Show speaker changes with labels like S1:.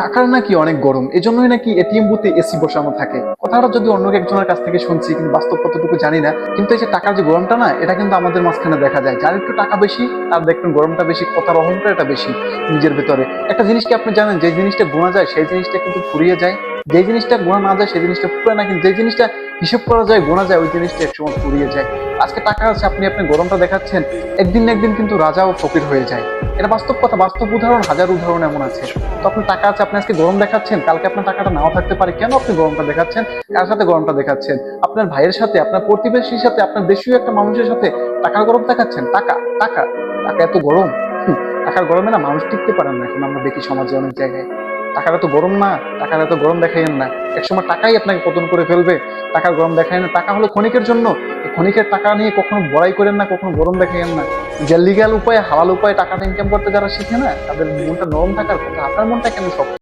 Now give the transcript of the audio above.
S1: টাকার নাকি অনেক গরম, এজন্যই নাকি এটিএম বুথে এসি বসানো থাকে। কথাটা যদি অন্য একজনের কাছ থেকে শুনছি, কিন্তু বাস্তব কতটুকু জানি না। কিন্তু এই যে টাকার যে গরমটা না, এটা কিন্তু আমাদের মাঝখানে দেখা যায়। যার একটু টাকা বেশি তার দেখবেন গরমটা বেশি, কথার অহংকার এটা বেশি নিজের ভেতরে। একটা জিনিস কি আপনি জানেন, যে জিনিসটা গোনা যায় সেই জিনিসটা কিন্তু ফুরিয়ে যায়, যে জিনিসটা গোনা না যায় সেই জিনিসটা ফুরায় না, কিন্তু যে জিনিসটা হিসেব করা যায় গোনা যায় ওই জিনিসটা একসময় ফুরিয়ে যায়। আজকে টাকা আছে, আপনি আপনি গরমটা দেখাচ্ছেন, একদিন না একদিন কিন্তু রাজা ও ফকির হয়ে যায়। এটা বাস্তব কথা, বাস্তব উদাহরণ, হাজার উদাহরণ এমন আছে। তো আপনার টাকা আছে, আপনি আজকে গরম দেখাচ্ছেন, কালকে আপনার টাকাটা নাও থাকতে পারে। কেন আপনি গরমটা দেখাচ্ছেন? কার সাথে গরমটা দেখাচ্ছেন? আপনার ভাইয়ের সাথে, আপনার প্রতিবেশীর সাথে, আপনার দেশীয় একটা মানুষের সাথে টাকার গরম দেখাচ্ছেন? টাকা টাকা টাকা এত গরম! হুম, টাকার গরমে না মানুষ টিকতে পারেন না, এখন আমরা দেখি সমাজে অনেক জায়গায়। টাকার এত গরম না, টাকার এত গরম দেখাইয়েন না। একসময় টাকাই আপনাকে পতন করে ফেলবে। টাকার গরম দেখায় না, টাকা হলো ক্ষণিকের জন্য। এই ক্ষণিকের টাকা নিয়ে কখনো বড়াই করেন না, কখনো গরম দেখাইয়েন না। যে লিগ্যাল উপায়ে, হালাল উপায়ে টাকাটা ইনকাম করতে যারা শিখে না, তাদের মনটা নরম থাকার কথা। আপনার মনটা কেন শক্ত?